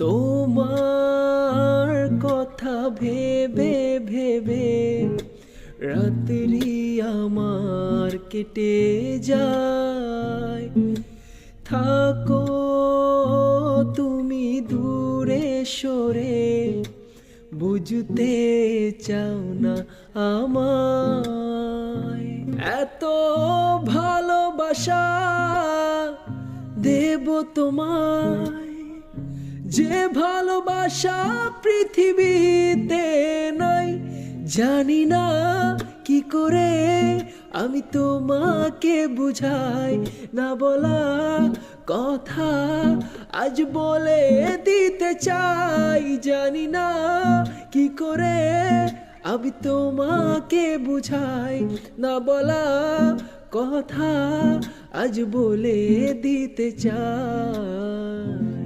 তোমার কথা ভেবে ভেবে রাত্রি আমার কেটে যায়। থাকো তুমি দূরে সরে, বুঝতে চাও না আমায়। এত ভালোবাসা দেব তোমায়, যে ভালোবাসা পৃথিবীতে নাই। জানি না কি করে আমি তোমাকে বুঝাই, না বলা কথা আজ বলে দিতে চাই। জানি না কি করে আমি তোমাকে বুঝাই, না বলা কথা আজ বলে দিতে চাই।